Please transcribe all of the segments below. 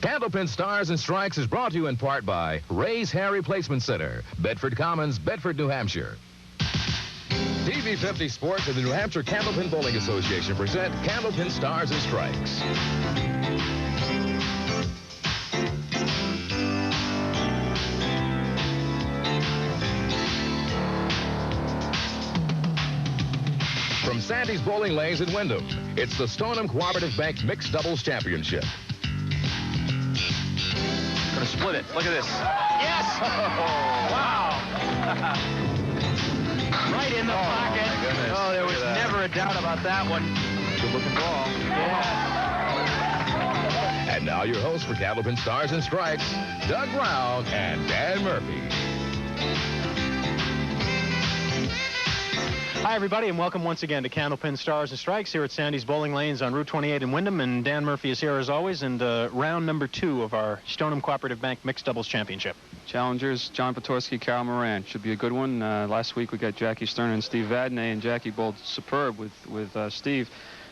Candlepin Stars and Strikes is brought to you in part by Ray's Hair Replacement Center, Bedford Commons, Bedford, New Hampshire. TV 50 Sports and the New Hampshire Candlepin Bowling Association present Candlepin Stars and Strikes. From Sandy's Bowling Lanes in Wyndham, it's the Stoneham Cooperative Bank Mixed Doubles Championship. Gonna split it. Look at this. Yes! Oh, wow! Right in the pocket. My goodness. Oh, there was never a doubt about that one. Good-looking ball. Yeah. And now your hosts for Candlepin Stars and Strikes, Doug Brown and Dan Murphy. Hi, everybody, and welcome once again to Candlepin Stars and Strikes here at Sandy's Bowling Lanes on Route 28 in Wyndham. And Dan Murphy is here as always, and round number 2 of our Stoneham Cooperative Bank Mixed Doubles Championship. Challengers, John Potorski, Carol Moran. Should be a good one. Last week we got Jackie Sterner and Steve Vadney, and Jackie bowled superb with Steve.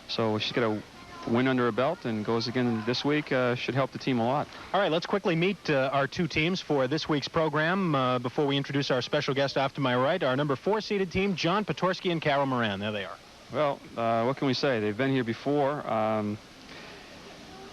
So she's got a win under her belt and goes again this week. Should help the team a lot. All right, let's quickly meet our two teams for this week's program before we introduce our special guest off to my right, our number 4-seeded team, John Potorski and Carol Moran. There they are. Well, what can we say? They've been here before.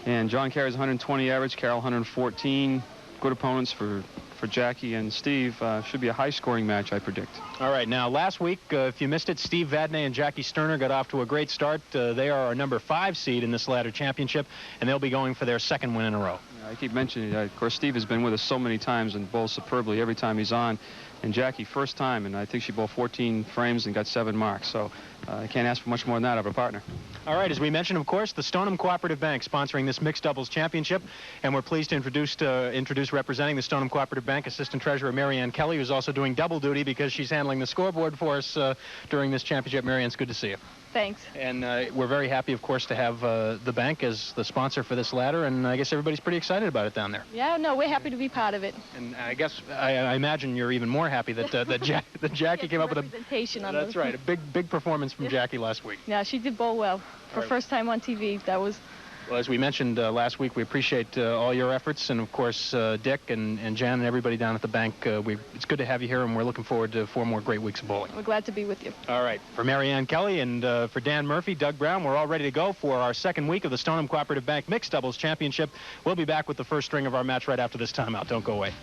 And John carries 120 average, Carol 114. Good opponents for Jackie and Steve. Should be a high-scoring match, I predict. All right, now last week, if you missed it, Steve Vadney and Jackie Sterner got off to a great start. They are our number 5 seed in this ladder championship, and they'll be going for their 2nd win in a row. I keep mentioning, of course, Steve has been with us so many times and bowls superbly every time he's on. And Jackie, first time, and I think she bowled 14 frames and got 7 marks. So I can't ask for much more than that of a partner. All right, as we mentioned, of course, the Stoneham Cooperative Bank sponsoring this mixed doubles championship, and we're pleased to introduce representing the Stoneham Cooperative Bank Assistant Treasurer Marianne Kelly, who's also doing double duty because she's handling the scoreboard for us during this championship. Marianne, it's good to see you. Thanks. And we're very happy, of course, to have the bank as the sponsor for this ladder, and I guess everybody's pretty excited about it down there. Yeah, no, we're happy to be part of it. And I guess I imagine you're even more happy that that Jackie came up with representation on That's right, a big performance from Jackie last week. Yeah, she did bowl well for first time on TV. That was. Well, as we mentioned last week, we appreciate all your efforts, and of course Dick and Jan and everybody down at the bank. It's good to have you here, and we're looking forward to 4 more great weeks of bowling. We're glad to be with you. All right, for Marianne Kelly and for Dan Murphy, Doug Brown, we're all ready to go for our 2nd week of the Stoneham Cooperative Bank Mixed Doubles Championship. We'll be back with the first string of our match right after this timeout. Don't go away.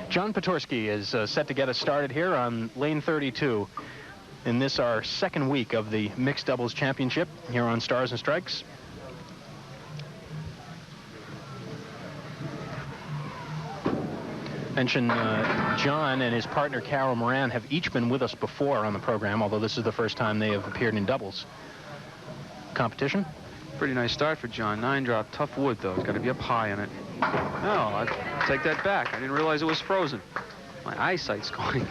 John Potorski is set to get us started here on lane 32 in this, our 2nd week of the Mixed Doubles Championship here on Stars and Strikes. Mention John and his partner Carol Moran have each been with us before on the program, although this is the first time they have appeared in doubles competition. Pretty nice start for John. 9-drop, tough wood, though. It's got to be up high on it. No, I take that back. I didn't realize it was frozen. My eyesight's going.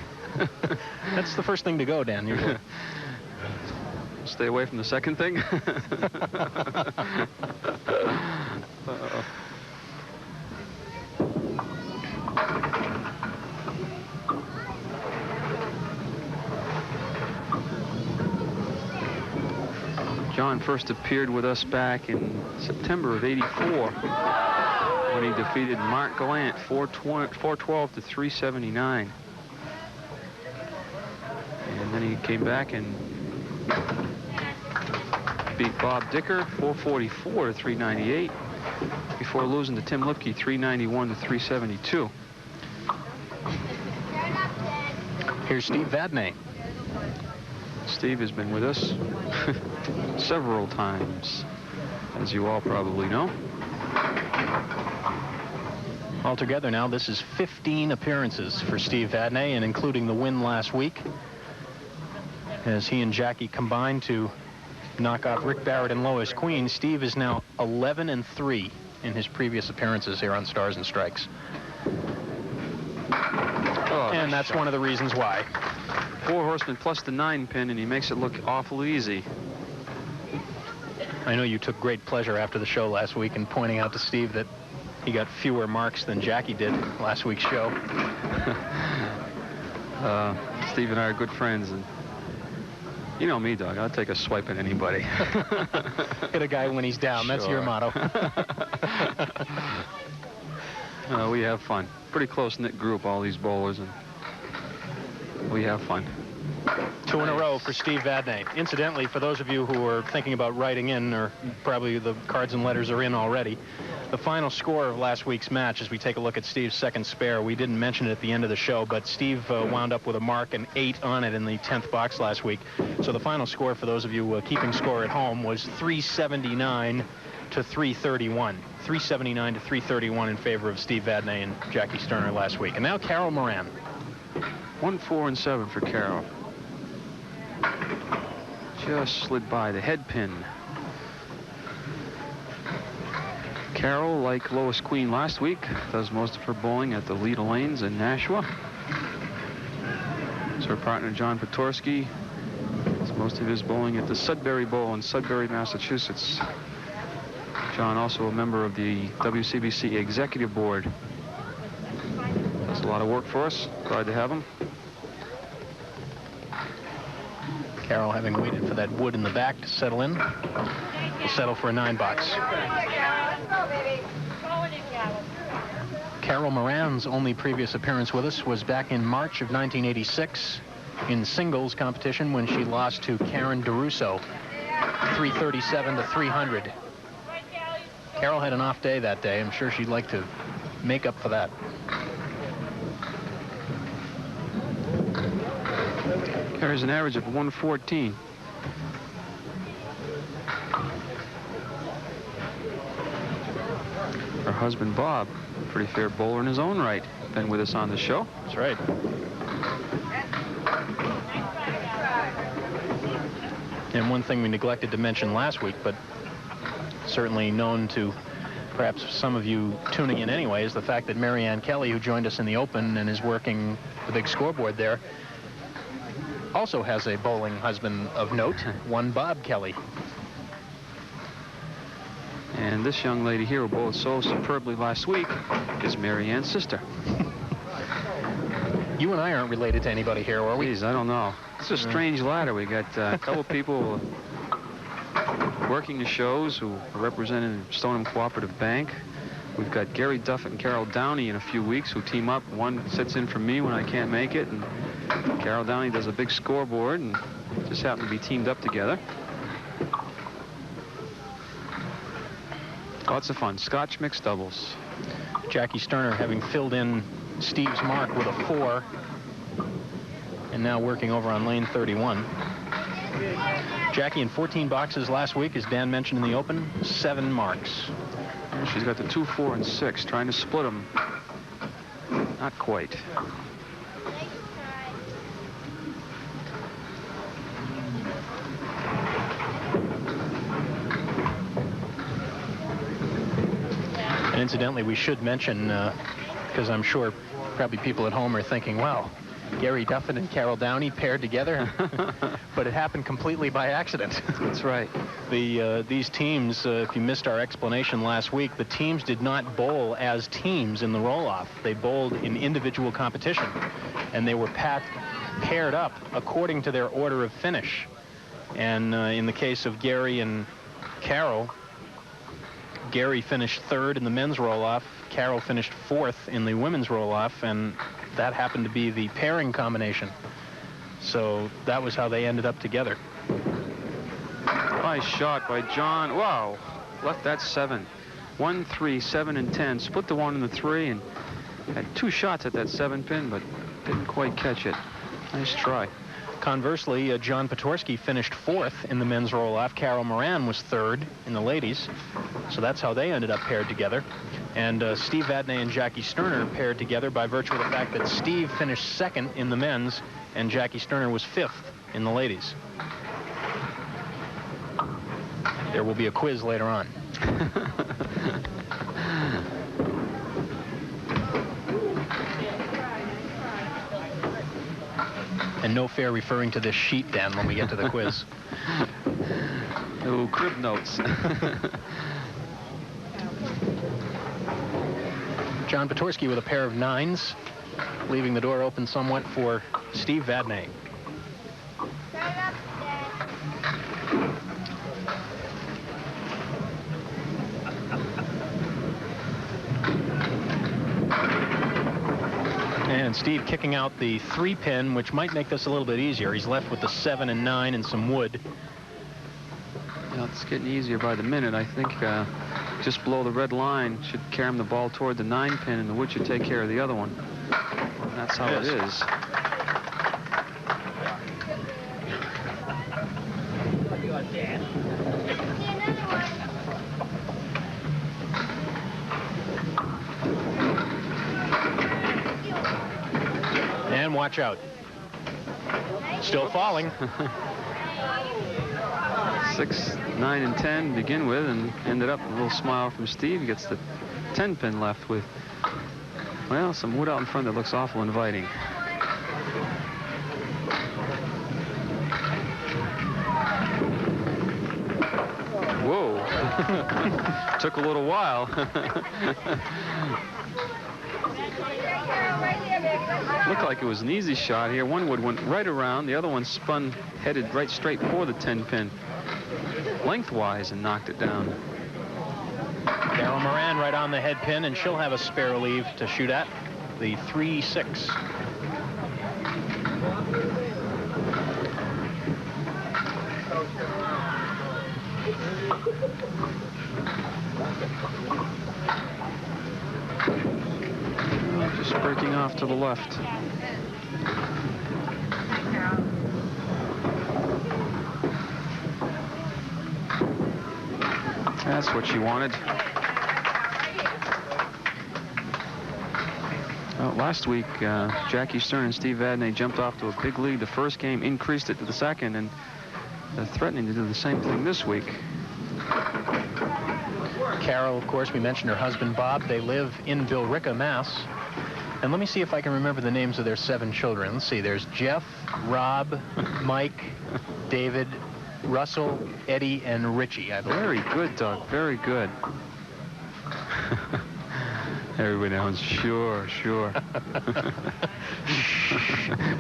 That's the first thing to go, Dan. Usually. Stay away from the second thing. John first appeared with us back in September of '84 when he defeated Mark Gallant 412 to 379. And then he came back and beat Bob Dicker 444 to 398 before losing to Tim Lipke 391 to 372. Here's Steve Vadney. Steve has been with us several times, as you all probably know. Altogether now, this is 15 appearances for Steve Vadney, and including the win last week, as he and Jackie combined to knock off Rick Barrett and Lois Queen. Steve is now 11-3 in his previous appearances here on Stars and Strikes. Oh, and that's one of the reasons why. 4 horsemen plus the 9-pin, and he makes it look awful easy. I know you took great pleasure after the show last week in pointing out to Steve that he got fewer marks than Jackie did last week's show. Steve and I are good friends, and you know me, Doug. I'll take a swipe at anybody. Hit a guy when he's down. That's your Sure. motto. We have fun. Pretty close-knit group, all these bowlers, and we have fun. 2 in a row for Steve Vadney. Incidentally, for those of you who are thinking about writing in, or probably the cards and letters are in already, the final score of last week's match, as we take a look at Steve's second spare, we didn't mention it at the end of the show, but Steve wound up with a mark and 8 on it in the 10th box last week. So the final score, for those of you keeping score at home, was 379 to 331. 379 to 331 in favor of Steve Vadney and Jackie Sterner last week. And now Carol Moran. 1, 4, and 7 for Carol. Just slid by the head pin. Carol, like Lois Queen last week, does most of her bowling at the Leda Lanes in Nashua. So her partner, John Potorski, does most of his bowling at the Sudbury Bowl in Sudbury, Massachusetts. John, also a member of the WCBC Executive Board. Does a lot of work for us. Glad to have him. Carol, having waited for that wood in the back to settle in, will settle for a 9 box. Carol Moran's only previous appearance with us was back in March of 1986 in singles competition when she lost to Karen DeRusso, 337 to 300. Carol had an off day that day. I'm sure she'd like to make up for that. Carries an average of 114. Her husband, Bob, pretty fair bowler in his own right, been with us on the show. That's right. And one thing we neglected to mention last week, but certainly known to perhaps some of you tuning in anyway, is the fact that Marianne Kelly, who joined us in the Open and is working the big scoreboard there, also has a bowling husband of note, one Bob Kelly. And this young lady here, who bowled so superbly last week, is Marianne's sister. You and I aren't related to anybody here, are we? Please, I don't know. It's a strange ladder. We got a couple people working the shows who are representing Stoneham Cooperative Bank. We've got Gary Duffett and Carol Downey in a few weeks who team up. One sits in for me when I can't make it, and Carol Downey does a big scoreboard, and just happen to be teamed up together. Lots of fun. Scotch mixed doubles. Jackie Sterner having filled in Steve's mark with a 4, and now working over on lane 31. Jackie in 14 boxes last week, as Dan mentioned in the Open, 7 marks. She's got the 2, 4, and 6, trying to split them. Not quite. And incidentally, we should mention, because I'm sure probably people at home are thinking, wow, Gary Duffett and Carol Downey paired together, but it happened completely by accident. That's right. These teams, if you missed our explanation last week, the teams did not bowl as teams in the roll-off. They bowled in individual competition, and they were paired up according to their order of finish. And in the case of Gary and Carol, Gary finished 3rd in the men's roll-off. Carol finished 4th in the women's roll-off, and that happened to be the pairing combination. So that was how they ended up together. Nice shot by John. Wow. Left that 7. 1, 3, 7, and 10. Split the 1 and the 3, and had 2 shots at that 7 pin, but didn't quite catch it. Nice try. Conversely, John Potorski finished 4th in the men's roll-off. Carol Moran was 3rd in the ladies. So that's how they ended up paired together. And Steve Vadney and Jackie Sterner paired together by virtue of the fact that Steve finished 2nd in the men's and Jackie Sterner was 5th in the ladies. There will be a quiz later on. And no fair referring to this sheet, Dan, when we get to the quiz. Oh, crib notes. John Potorski with a pair of 9s, leaving the door open somewhat for Steve Vadney. And Steve kicking out the 3-pin, which might make this a little bit easier. He's left with the 7 and 9 and some wood. Yeah, it's getting easier by the minute. I think just below the red line should carry him the ball toward the 9-pin, and the wood should take care of the other one. And that's how it is. And watch out. Still falling. 6, 9, and 10 to begin with, and ended up with a little smile from Steve. He gets the 10-pin left with, well, some wood out in front that looks awful inviting. Whoa. Took a little while. Looked like it was an easy shot here. One wood went right around. The other one spun, headed right straight for the 10-pin. Lengthwise, and knocked it down. Carol Moran right on the head pin, and she'll have a spare leave to shoot at. The 3-6. Just breaking off to the left. That's what she wanted. Well, last week, Jackie Stern and Steve Vadney jumped off to a big lead the first game, increased it to the second, and they're threatening to do the same thing this week. Carol, of course, we mentioned her husband, Bob. They live in Billerica, Mass. And let me see if I can remember the names of their 7 children. Let's see, there's Jeff, Rob, Mike, David, Russell, Eddie, and Richie, I believe. Very good, Doug. Very good. Everybody knows. Sure, sure.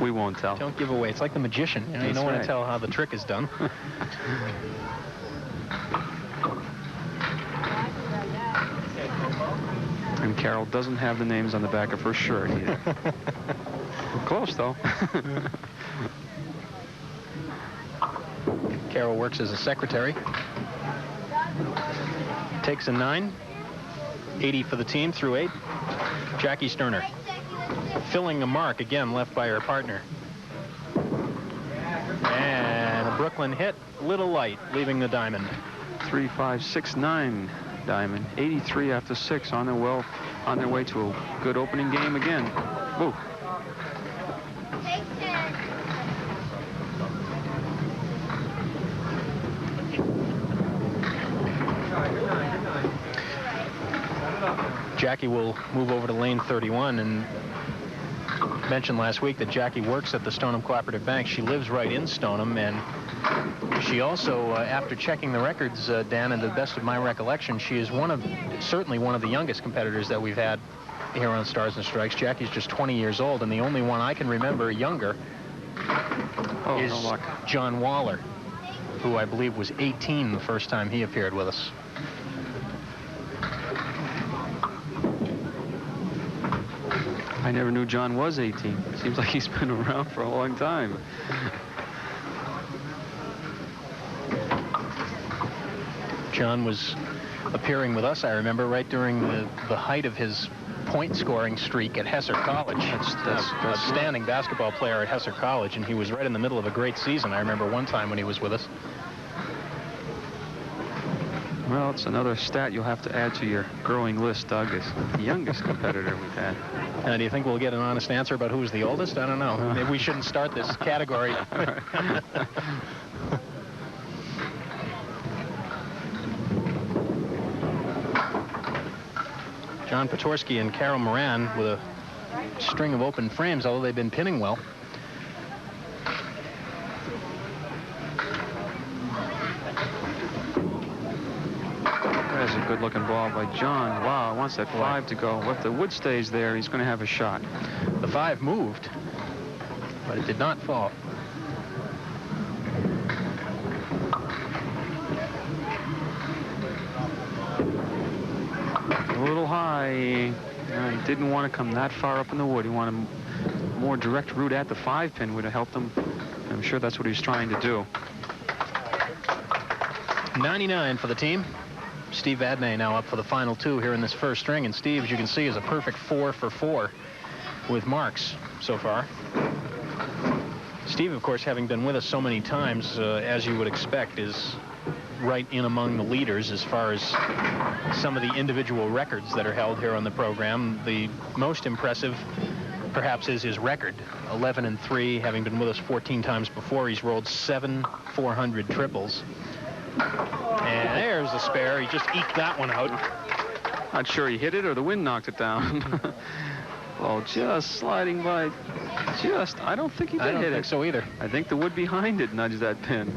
We won't tell. Don't give away. It's like the magician. You know, you don't want to tell how the trick is done. And Carol doesn't have the names on the back of her shirt either. Close, though. Carol works as a secretary. Takes a 9. 80 for the team through 8. Jackie Sterner filling a mark again left by her partner. And a Brooklyn hit, little light, leaving the diamond. 3, 5, 6, 9 diamond. 83 after 6 on their way to a good opening game again. Whoa. Jackie will move over to lane 31, and mentioned last week that Jackie works at the Stoneham Cooperative Bank. She lives right in Stoneham, and she also, after checking the records, Dan, and to the best of my recollection, she is certainly one of the youngest competitors that we've had here on Stars and Strikes. Jackie's just 20 years old, and the only one I can remember younger is John Waller, who I believe was 18 the first time he appeared with us. I never knew John was 18. Seems like he's been around for a long time. John was appearing with us, I remember, right during the height of his point-scoring streak at Hesser College. That's a outstanding basketball player at Hesser College, and he was right in the middle of a great season. I remember one time when he was with us. Well, it's another stat you'll have to add to your growing list, Doug. It's the youngest competitor we've had. Do you think we'll get an honest answer about who's the oldest? I don't know. Maybe we shouldn't start this category. John Potorski and Carol Moran with a string of open frames, although they've been pinning well. That's a good-looking ball by John. Wow, wants that 5 to go. If the wood stays there, he's going to have a shot. The 5 moved. but it did not fall. A little high. He didn't want to come that far up in the wood. He wanted a more direct route at the 5-pin would have helped him. I'm sure that's what he was trying to do. 99 for the team. Steve Vadney now up for the final 2 here in this first string. And Steve, as you can see, is a perfect 4 for 4 with marks so far. Steve, of course, having been with us so many times, as you would expect, is right in among the leaders as far as some of the individual records that are held here on the program. The most impressive, perhaps, is his record, 11-3, having been with us 14 times before. He's rolled 7 400 triples. And there's the spare. He just eked that one out. Not sure he hit it or the wind knocked it down. Well, just sliding by. I don't think he did hit it. I don't think so either. I think the wood behind it nudged that pin.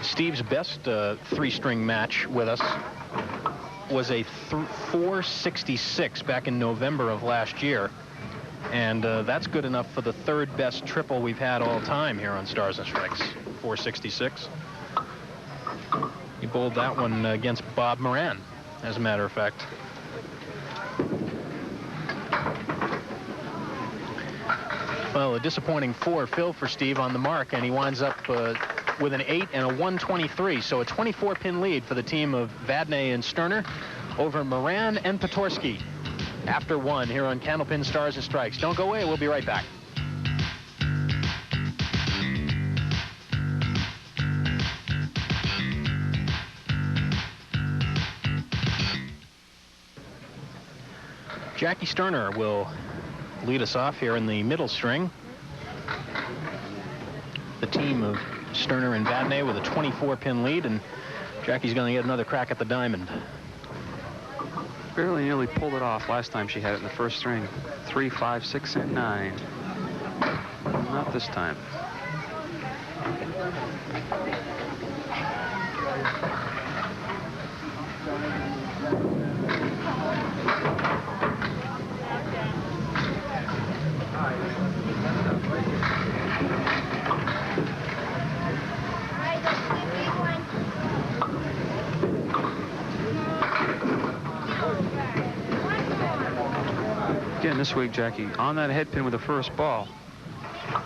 Steve's best 3-string match with us was a 466 back in November of last year. And that's good enough for the 3rd best triple we've had all time here on Stars and Strikes, 466. He bowled that one against Bob Moran, as a matter of fact. Well, a disappointing 4 fill for Steve on the mark, and he winds up with an 8 and a 123. So a 24-pin lead for the team of Vadney and Sterner over Moran and Potorski after 1 here on Candlepin Stars and Strikes. Don't go away. We'll be right back. Jackie Sterner will lead us off here in the middle string. The team of Sterner and Vadney with a 24-pin lead, and Jackie's going to get another crack at the diamond. Barely nearly pulled it off last time she had it in the first string. 3, 5, 6, and 9. Not this time. Again, this week, Jackie, on that head pin with the first ball.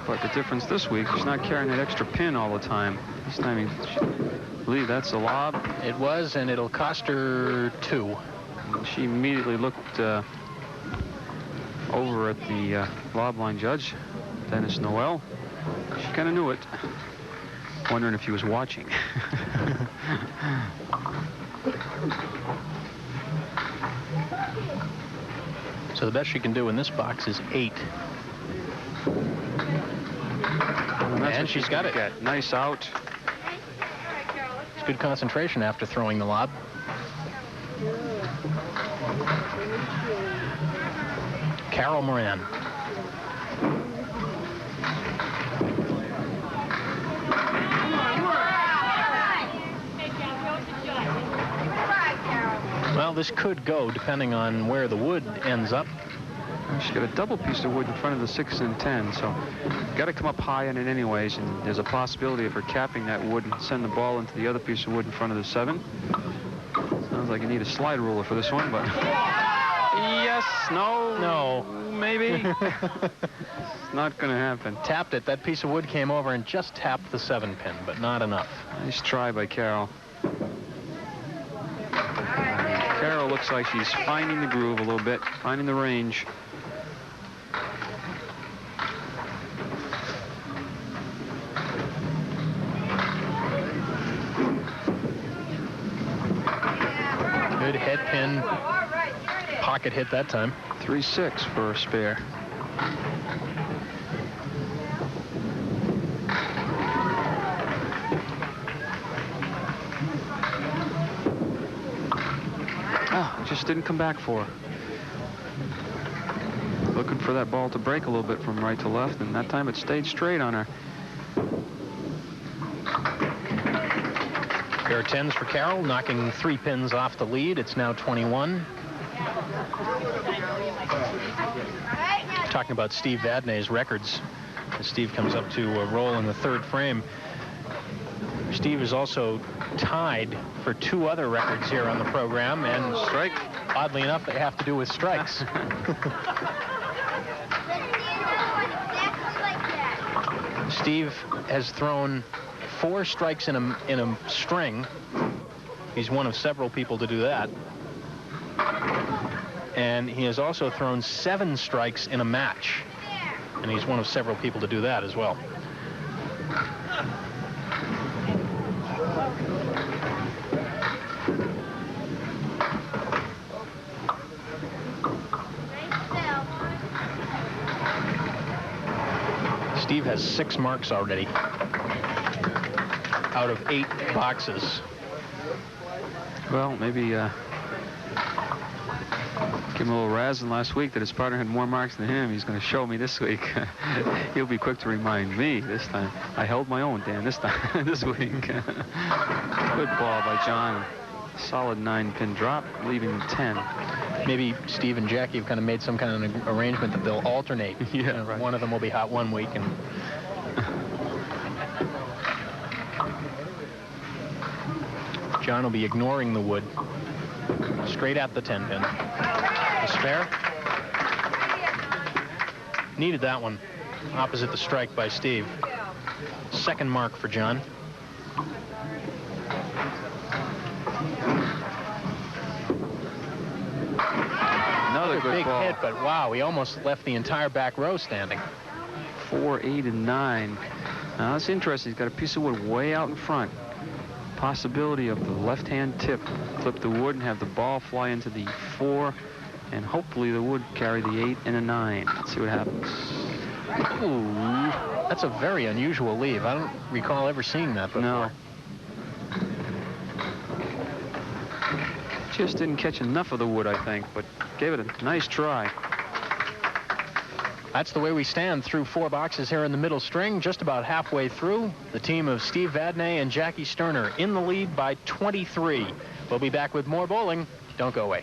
But the difference this week, she's not carrying that extra pin all the time. This time, I believe that's a lob. It was, and it'll cost her 2. And she immediately looked over at the lob line judge, Dennis Noel. She kind of knew it, wondering if he was watching. So the best she can do in this box is 8. And she's got it. Nice out. It's good concentration after throwing the lob. Carol Moran. Well, this could go depending on where the wood ends up. She's got a double piece of wood in front of the 6 and 10, so got to come up high on it anyways, and there's a possibility of her capping that wood and send the ball into the other piece of wood in front of the 7. Sounds like you need a slide ruler for this one, but yes, no, maybe. It's not going to happen. Tapped it. That piece of wood came over and just tapped the 7-pin, but not enough. Nice try by Carol. Carol looks like she's finding the groove a little bit, finding the range. Good head pin pocket hit that time. 3-6 for a spare. Just didn't come back for her. Looking for that ball to break a little bit from right to left, and that time it stayed straight on her. Pair of 10s for Carol, knocking 3 pins off the lead. It's now 21. talking about Steve Vadney's records. As Steve comes up to roll in the third frame. Steve is also tied for 2 other records here on the program, and Strike. Oddly enough, they have to do with strikes. Steve has thrown 4 strikes in a string. He's one of several people to do that. And he has also thrown 7 strikes in a match. And he's one of several people to do that as well. Steve has 6 marks already out of 8 boxes. Well, maybe give him a little razzing last week that his partner had more marks than him. He's going to show me this week. He'll be quick to remind me this time. I held my own, Dan, this time, this week. Good ball by John. Solid 9-pin drop, leaving 10. Maybe Steve and Jackie have kind of made some kind of an arrangement that they'll alternate. Yeah, right. One of them will be hot one week, and John will be ignoring the wood. Straight at the 10-pin. The spare. Needed that one. Opposite the strike by Steve. 2nd mark for John. Another good big ball. hit, but wow, he almost left the entire back row standing. 4, 8, and 9. Now that's interesting. He's got a piece of wood way out in front. Possibility of the left-hand tip. Flip the wood and have the ball fly into the 4, and hopefully the wood carry the 8 and a 9. Let's see what happens. Ooh, that's a very unusual leave. I don't recall ever seeing that before. No. Just didn't catch enough of the wood, I think, but gave it a nice try. That's the way we stand through 4 boxes here in the middle string. Just about halfway through, the team of Steve Vadney and Jackie Sterner in the lead by 23. We'll be back with more bowling. Don't go away.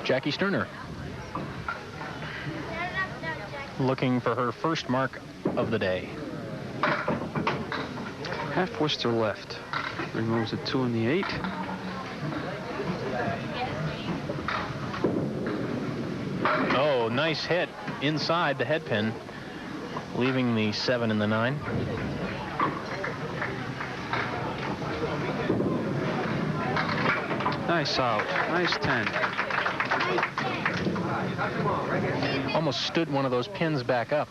Jackie Sterner looking for her first mark of the day. Half Worcester left. Removes the 2 and the 8. Oh, nice hit inside the head pin, leaving the 7 and the 9. Nice out. Nice 10. Almost stood one of those pins back up.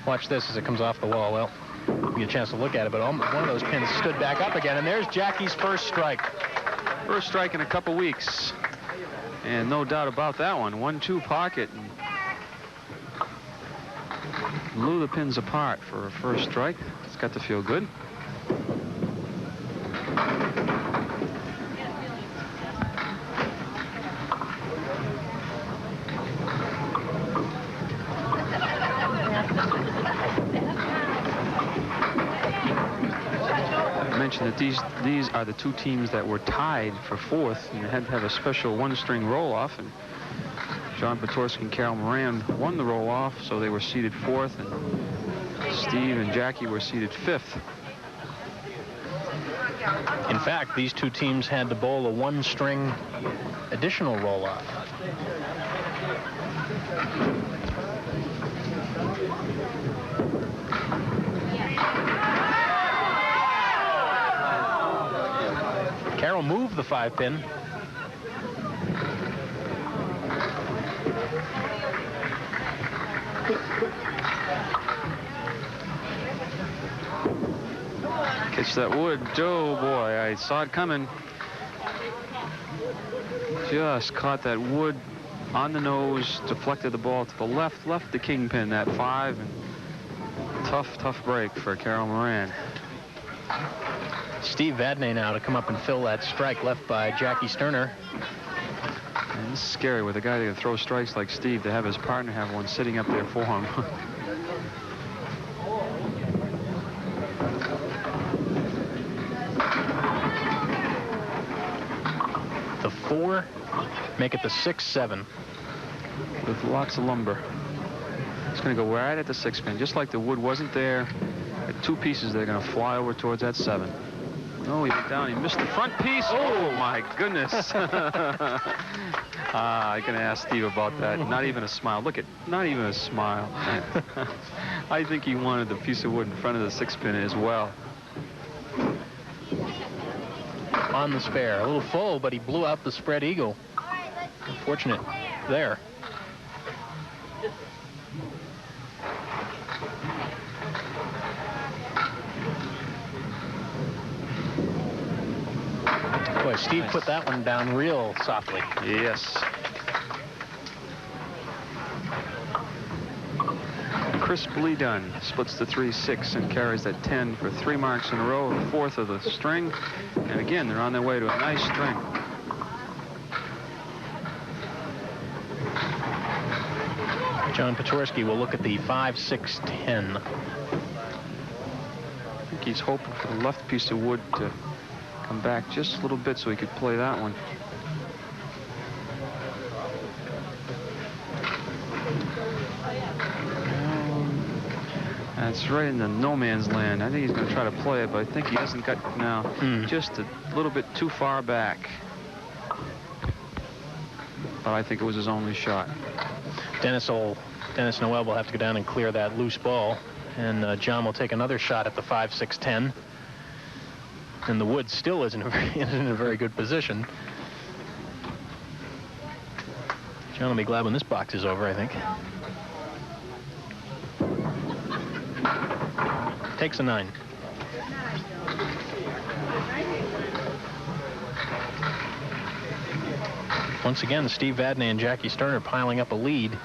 Watch this as it comes off the wall. Well, you get a chance to look at it, but one of those pins stood back up again, and there's Jackie's first strike. First strike in a couple weeks. And no doubt about that one. 1-2 pocket. And blew the pins apart for a first strike. It's got to feel good. That these are the 2 teams that were tied for 4th, and they had to have a special 1-string roll-off, and John Potorski and Carol Moran won the roll-off, so they were seated 4th, and Steve and Jackie were seated 5th. In fact, these 2 teams had to bowl a 1-string additional roll-off. Carol moved the 5-pin. Catch that wood. Oh, boy, I saw it coming. Just caught that wood on the nose, deflected the ball to the left, left the kingpin, that 5. And tough break for Carol Moran. Steve Vadney now to come up and fill that strike left by Jackie Sterner. This is scary with a guy that can throw strikes like Steve, to have his partner have one sitting up there for him. The 4, make it the 6-7. With lots of lumber. It's going to go right at the 6-pin, just like the wood wasn't there. At 2 pieces, they're going to fly over towards that 7. Oh, he went down. He missed the front piece. Oh, my goodness. I'm going to ask Steve about that. Not even a smile. Look at, not even a smile. I think he wanted the piece of wood in front of the 6-pin as well. On the spare. A little full, but he blew out the spread eagle. Unfortunate there. Boy, Steve put that one down real softly. Yes. Crisply done. Splits the 3-6 and carries that 10 for 3 marks in a row, a 4th of the string. And again, they're on their way to a nice string. John Potorski will look at the 5-6-10. I think he's hoping for the left piece of wood to come back just a little bit so he could play that one. That's right in the no man's land. I think he's going to try to play it, but I think he hasn't got now just a little bit too far back. But I think it was his only shot. Dennis Noel will have to go down and clear that loose ball, and John will take another shot at the 5-6-10. And the wood still isn't in a very good position. John will be glad when this box is over, I think. Takes a 9. Once again, Steve Vadney and Jackie Stern are piling up a lead.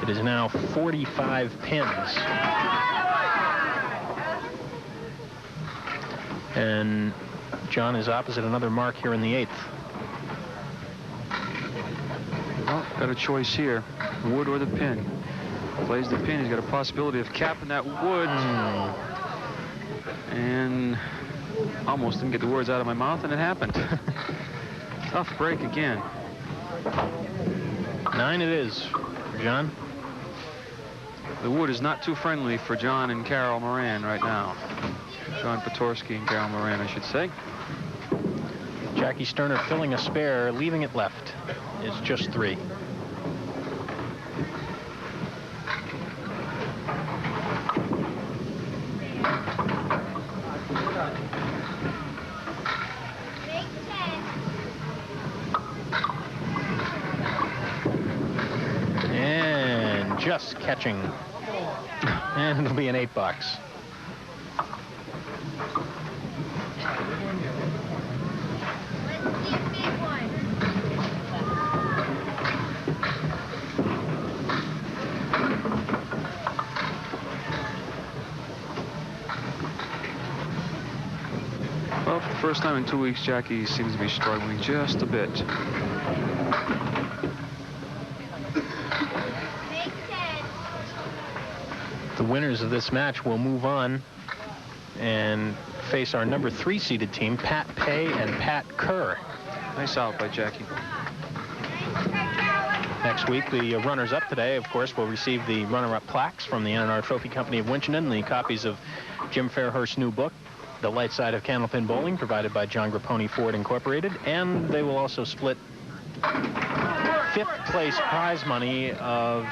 It is now 45 pins. And John is opposite another mark here in the 8th. Well, got a choice here, wood or the pin. Plays the pin, he's got a possibility of capping that wood. And almost didn't get the words out of my mouth, and it happened. Tough break again. 9 it is for John. The wood is not too friendly for John and Carol Moran right now. John Potorski and Carol Moran, I should say. Jackie Sterner filling a spare, leaving it left. It's just 3. And just catching. And it'll be an 8 box. Well, for the first time in 2 weeks, Jackie seems to be struggling just a bit. The winners of this match will move on and face our number 3 seeded team, Pat Pay and Pat Kerr. Nice out by Jackie. Next week, the runners-up today, of course, will receive the runner-up plaques from the N&R Trophy Company of Winchendon, the copies of Jim Fairhurst's new book, The Light Side of Candlepin Bowling, provided by John Grapponi Ford Incorporated, and they will also split 5th place prize money of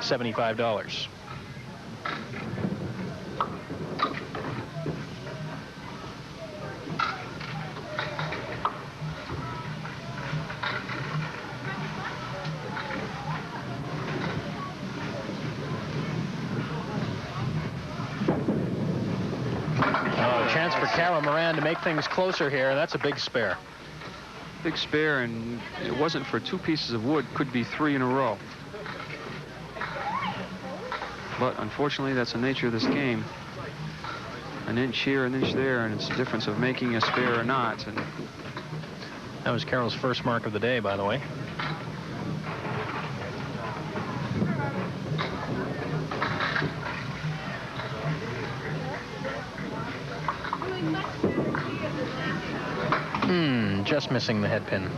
$75. Chance for Carol Moran to make things closer here. That's a big spare. Big spare, and it wasn't for 2 pieces of wood, could be 3 in a row. But unfortunately, that's the nature of this game. An inch here, an inch there, and it's the difference of making a spare or not. And That was Carroll's first mark of the day, by the way. Just missing the head pin.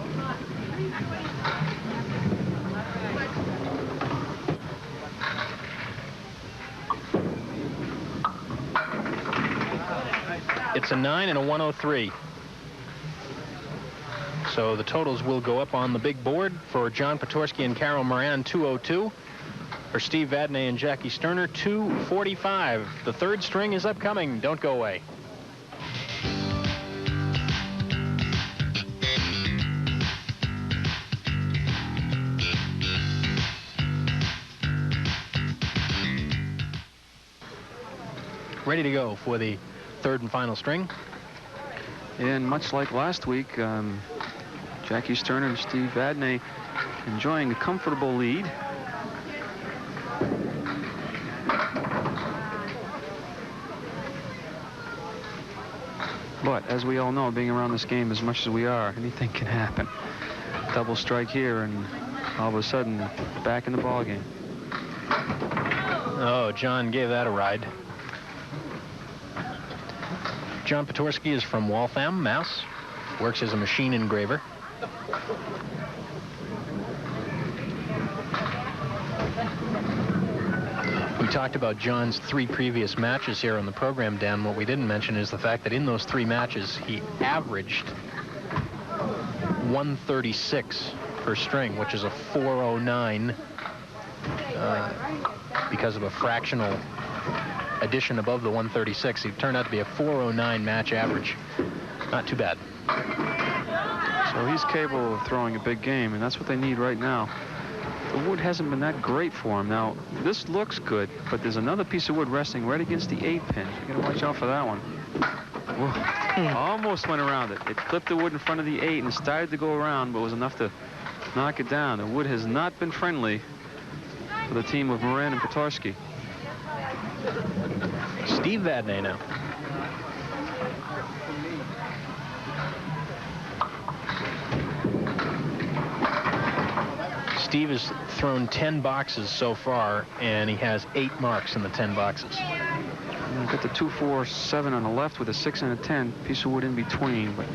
It's a 9 and a 103. So the totals will go up on the big board for John Potorski and Carol Moran, 202. For Steve Vadney and Jackie Sterner, 245. The third string is upcoming. Don't go away. Ready to go for the third and final string. And much like last week, Jackie Sterner and Steve Vadney enjoying a comfortable lead. But as we all know, being around this game as much as we are, anything can happen. Double strike here, and all of a sudden, back in the ball game. Oh, John gave that a ride. John Potorski is from Waltham, Mass. Works as a machine engraver. We talked about John's 3 previous matches here on the program, Dan. What we didn't mention is the fact that in those 3 matches, he averaged 136 per string, which is a 409 because of a fractional addition above the 136. He turned out to be a 409 match average. Not too bad. So he's capable of throwing a big game, and that's what they need right now. The wood hasn't been that great for him. Now, this looks good, but there's another piece of wood resting right against the 8 pin. You gotta watch out for that one. Whoa. Almost went around it. It clipped the wood in front of the 8 and started to go around, but was enough to knock it down. The wood has not been friendly for the team of Moran and Potorski. Steve Vadney now. Steve has thrown 10 boxes so far, and he has 8 marks in the 10 boxes. Got the 2-4-7 on the left with a 6 and a 10. Piece of wood in between, but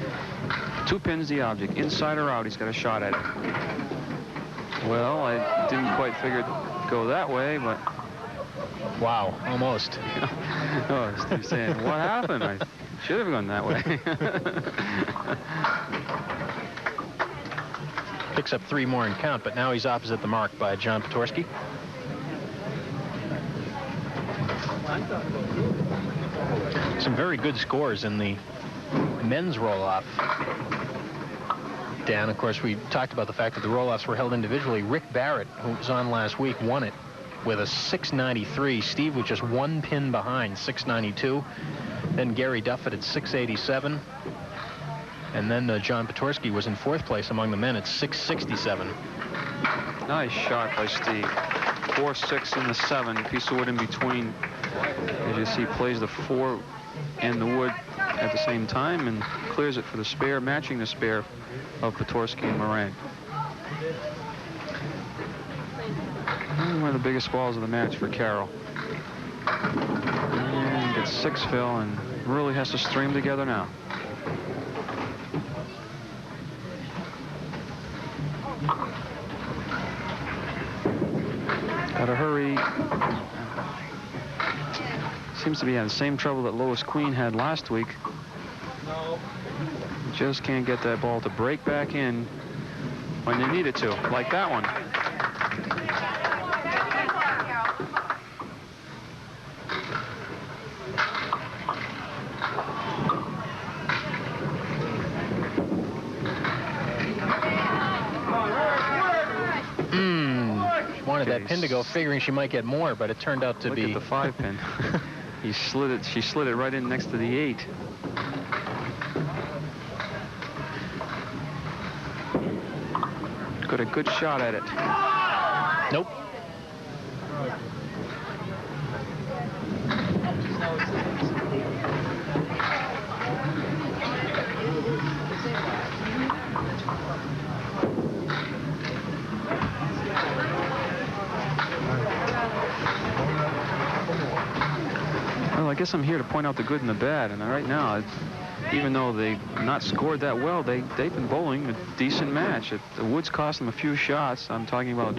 2 pins the object. Inside or out, he's got a shot at it. Well, I didn't quite figure it'd go that way, but... Wow, almost. Oh, Steve's saying, what happened? I should have gone that way. Picks up 3 more in count, but now he's opposite the mark by John Potorski. Some very good scores in the men's roll-off. Dan, of course, we talked about the fact that the roll-offs were held individually. Rick Barrett, who was on last week, won it with a 693. Steve was just 1 pin behind, 692. Then Gary Duffett at 687. And then John Potorski was in 4th place among the men at 667. Nice shot by Steve. 4-6 in the 7. Piece of wood in between. As you see, plays the 4 and the wood at the same time and clears it for the spare, matching the spare of Potorski and Moran. One of the biggest balls of the match for Carroll. And gets 6 fill and really has to string together now. Got to hurry. Seems to be having the same trouble that Lois Queen had last week. Just can't get that ball to break back in when they need it to, like that one. Wanted that pin to go, figuring she might get more, but it turned out to be... Look at the 5 pin. He slid it. She slid it right in next to the 8. Got a good shot at it. Nope. Well, I guess I'm here to point out the good and the bad. And right now, even though they've not scored that well, they've been bowling a decent match. The Woods cost them a few shots. I'm talking about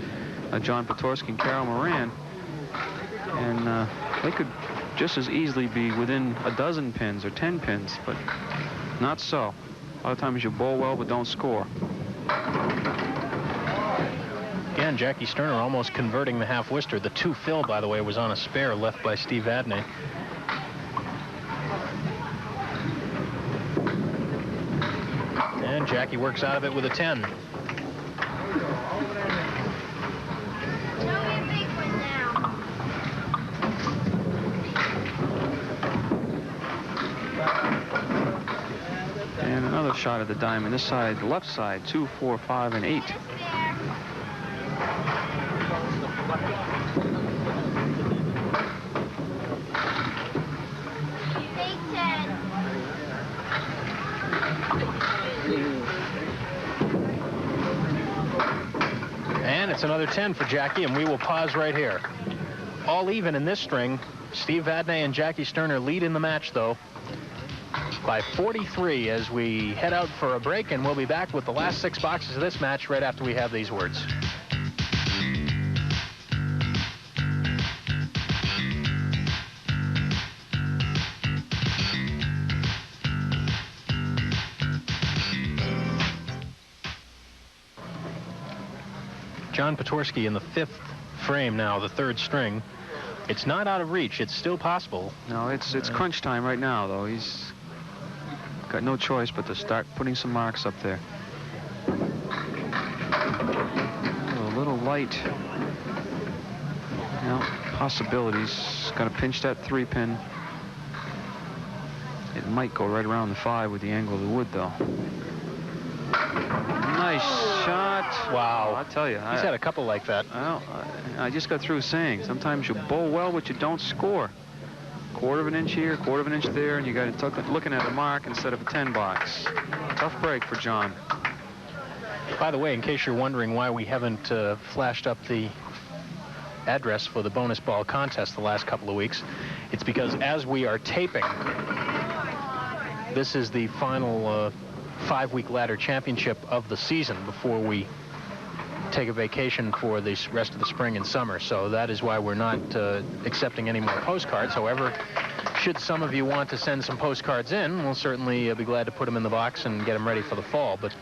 John Potorski and Carol Moran. And they could just as easily be within a dozen pins or 10 pins, but not so. A lot of times you bowl well but don't score. Again, Jackie Sterner almost converting the half Worcester. The 2 fill, by the way, was on a spare left by Steve Vadney. And Jackie works out of it with a 10. And another shot at the diamond. This side, the left side, 2, 4, 5, and 8. And it's another 10 for Jackie, and we will pause right here. All even in this string. Steve Vadney and Jackie Sterner lead in the match, though, by 43 as we head out for a break, and we'll be back with the last 6 boxes of this match right after we have these words. John Potorski in the 5th frame now, the 3rd string. It's not out of reach. It's still possible. No, it's crunch time right now, though. He's got no choice but to start putting some marks up there. A little light. You know, possibilities. Got to pinch that 3-pin. It might go right around the 5 with the angle of the wood, though. Nice shot. Wow. I tell you. He's had a couple like that. Well, I just got through saying, sometimes you bowl well, but you don't score. Quarter of an inch here, quarter of an inch there, and you got to looking at a mark instead of a 10 box. Tough break for John. By the way, in case you're wondering why we haven't flashed up the address for the bonus ball contest the last couple of weeks, it's because as we are taping, this is the final 5-week ladder championship of the season before we take a vacation for the rest of the spring and summer. So that is why we're not accepting any more postcards. However, should some of you want to send some postcards in, we'll certainly be glad to put them in the box and get them ready for the fall. But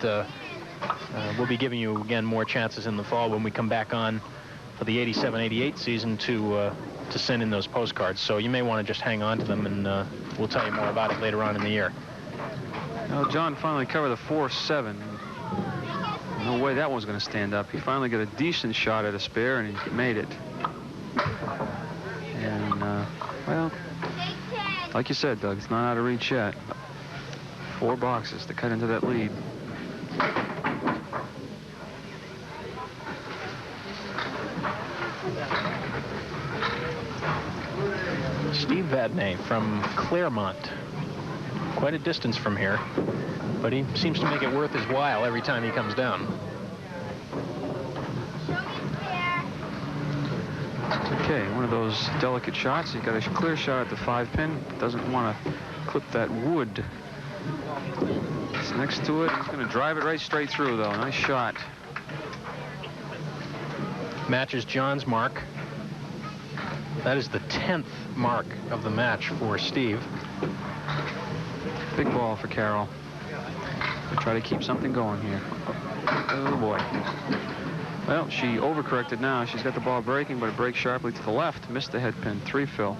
we'll be giving you, again, more chances in the fall when we come back on for the 87-88 season to send in those postcards. So you may want to just hang on to them, and we'll tell you more about it later on in the year. Well, John finally covered the 4-7. No way that one's going to stand up. He finally got a decent shot at a spare, and he made it. And, well, like you said, Doug, it's not out of reach yet. 4 boxes to cut into that lead. Steve Vadney from Claremont. Quite a distance from here, but he seems to make it worth his while every time he comes down. Okay, one of those delicate shots. He's got a clear shot at the 5-pin. Doesn't want to clip that wood. It's next to it. He's going to drive it right straight through, though. Nice shot. Matches John's mark. That is the 10th mark of the match for Steve. Big ball for Carol. We'll try to keep something going here. Oh, boy. Well, she overcorrected now. She's got the ball breaking, but it breaks sharply to the left. Missed the head pin. 3 fill.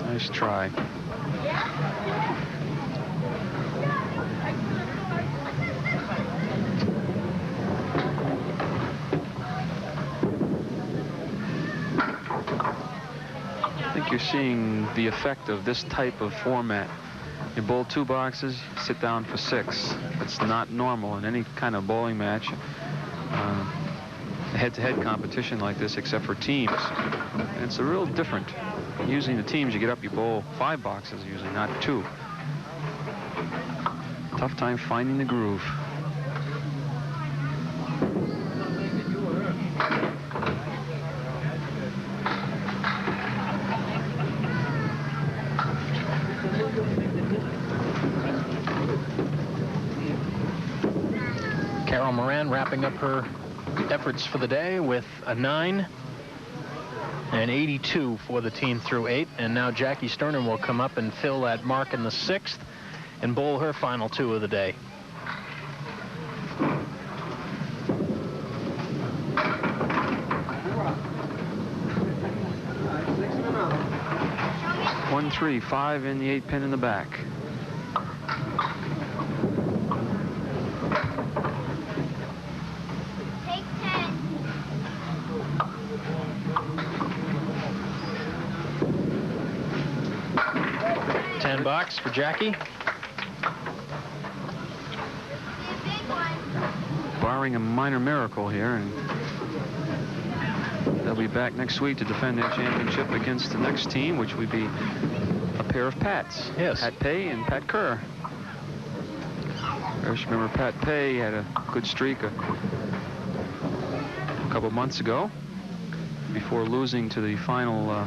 Nice try. I think you're seeing the effect of this type of format. You bowl 2 boxes, sit down for 6. It's not normal in any kind of bowling match, head-to-head competition like this, except for teams. And it's a real different. Usually in the teams, you get up, you bowl 5 boxes usually, not 2. Tough time finding the groove. Carol Moran wrapping up her efforts for the day with a 9 and 82 for the team through 8. And now Jackie Sterner will come up and fill that mark in the 6th and bowl her final 2 of the day. One, 3, 5 in the 8 pin in the back. Take 10. $10 for Jackie. Be a big one. Barring a minor miracle here, and they'll be back next week to defend their championship against the next team, which would be a pair of Pats. Yes. Pat Pay and Pat Kerr. I just remember Pat Pay had a good streak a couple months ago before losing to the final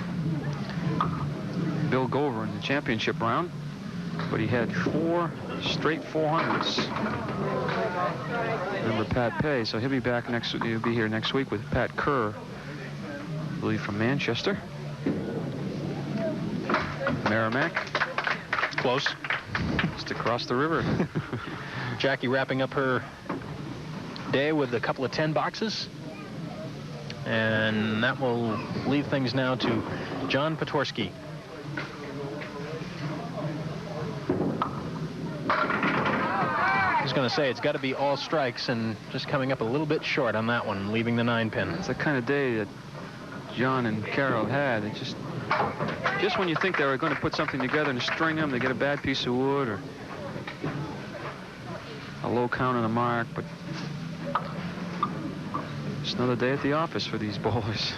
Bill Gover in the championship round. But he had 4 straight 400s. Remember Pat Pay, so he'll be back next. He'll be here next week with Pat Kerr, I believe from Manchester. Merrimack. Close. Just across the river. Jackie wrapping up her day with a couple of 10 boxes. And that will leave things now to John Potorski. I was going to say, it's got to be all strikes, and just coming up a little bit short on that one, leaving the 9 pin. It's the kind of day that John and Carol had. It just when you think they were going to put something together and string them, they get a bad piece of wood or a low count on the mark. But it's another day at the office for these bowlers.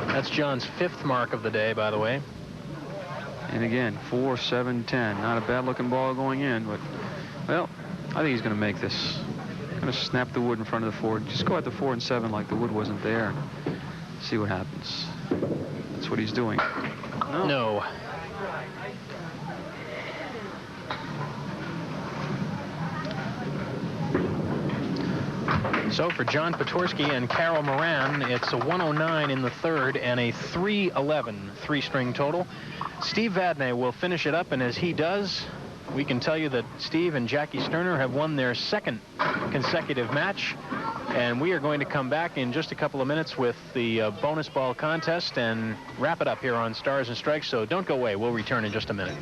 That's John's 5th mark of the day, by the way. And again, 4, 7, 10. Not a bad-looking ball going in, but, well, I think he's going to make this. Going to snap the wood in front of the 4. Just go at the 4 and 7 like the wood wasn't there. See what happens. That's what he's doing. No. So for John Potorski and Carol Moran, it's a 109 in the 3rd and a 311 3-string total. Steve Vadney will finish it up, and as he does, we can tell you that Steve and Jackie Sterner have won their 2nd consecutive match. And we are going to come back in just a couple of minutes with the bonus ball contest and wrap it up here on Stars and Strikes. So don't go away. We'll return in just a minute.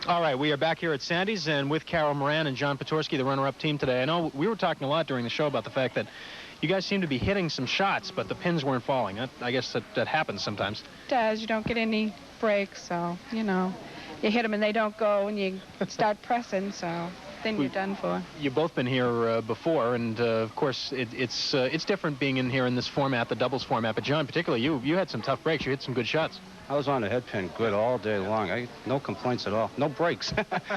All right, we are back here at Sandy's and with Carol Moran and John Potorski, the runner-up team today. I know we were talking a lot during the show about the fact that you guys seem to be hitting some shots, but the pins weren't falling. I guess that happens sometimes. It does. You don't get any breaks, so, you know, you hit them and they don't go and you start pressing, so then you're done for. You've both been here before, and of course it's different being in here in this format, the doubles format. But John, particularly you had some tough breaks. You hit some good shots. I was on the head pin good all day long. No complaints at all. No breaks.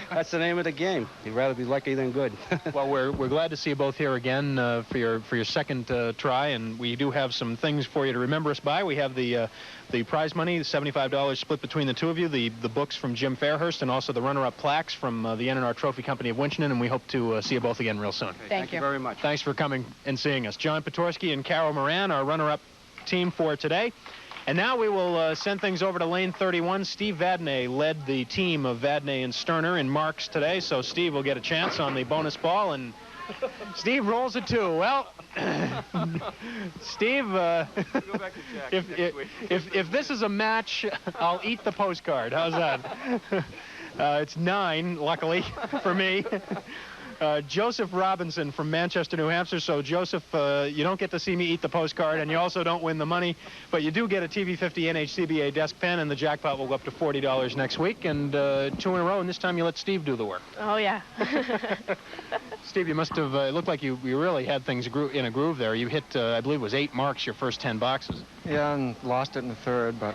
That's the name of the game. You'd rather be lucky than good. Well, we're glad to see you both here again for your 2nd try, and we do have some things for you to remember us by. We have the prize money, the $75 split between the 2 of you, the books from Jim Fairhurst, and also the runner-up plaques from the NNR Trophy Company of Winchendon, and we hope to see you both again real soon. Okay, Thank you very much. Thanks for coming and seeing us. John Potorski and Carol Moran, our runner-up team for today. And now we will send things over to lane 31. Steve Vadney led the team of Vadney and Sterner in marks today, so Steve will get a chance on the bonus ball, and Steve rolls a 2. Well, Steve, if this is a match, I'll eat the postcard. How's that? It's 9, luckily, for me. Joseph Robinson from Manchester, New Hampshire. So, Joseph, you don't get to see me eat the postcard, and you also don't win the money, but you do get a TV50 NHCBA desk pen, and the jackpot will go up to $40 next week, and 2 in a row, and this time you let Steve do the work. Oh, yeah. Steve, you must have, it looked like you really had things in a groove there. You hit, I believe it was 8 marks your first 10 boxes. Yeah, and lost it in the 3rd, but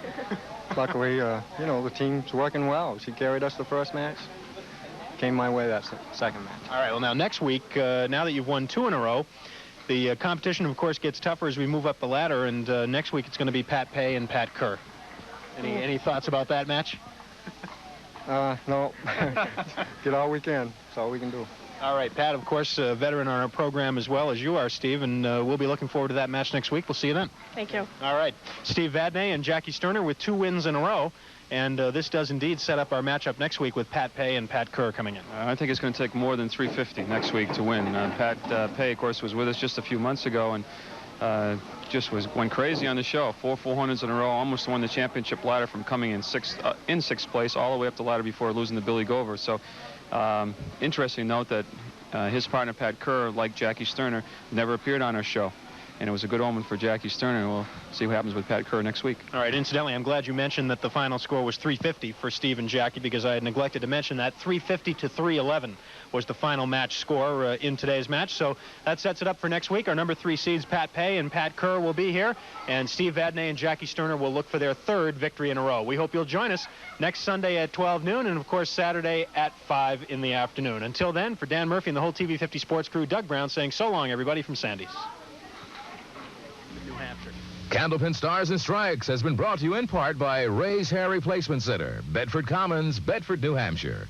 luckily, you know, the team's working well. She carried us the first match. Came my way that second match. All right, well, now next week, now that you've won 2 in a row, the competition, of course, gets tougher as we move up the ladder, and next week it's going to be Pat Pay and Pat Kerr. Any thoughts about that match? No. Get all we can. That's all we can do. All right, Pat, of course, a veteran on our program as well as you are, Steve, and we'll be looking forward to that match next week. We'll see you then. Thank you. All right, Steve Vadney and Jackie Sterner with 2 wins in a row, and this does indeed set up our matchup next week with Pat Pay and Pat Kerr coming in. I think it's going to take more than 350 next week to win. Pat Pay, of course, was with us just a few months ago, and just went crazy on the show. 4 400s in a row, almost won the championship ladder from coming in sixth place all the way up the ladder before losing to Billy Gover. So interesting note that his partner Pat Kerr, like Jackie Sterner, never appeared on our show, and it was a good omen for Jackie Sterner. We'll see what happens with Pat Kerr next week. All right, incidentally, I'm glad you mentioned that the final score was 350 for Steve and Jackie, because I had neglected to mention that. 350 to 311 was the final match score in today's match. So that sets it up for next week. Our number 3 seeds, Pat Pay and Pat Kerr, will be here, and Steve Vadney and Jackie Sterner will look for their 3rd victory in a row. We hope you'll join us next Sunday at 12 noon, and of course Saturday at 5 in the afternoon. Until then, for Dan Murphy and the whole TV50 Sports crew, Doug Brown saying so long, everybody, from Sandy's, New Hampshire. Candlepin Stars and Strikes has been brought to you in part by Ray's Hair Replacement Center, Bedford Commons, Bedford, New Hampshire.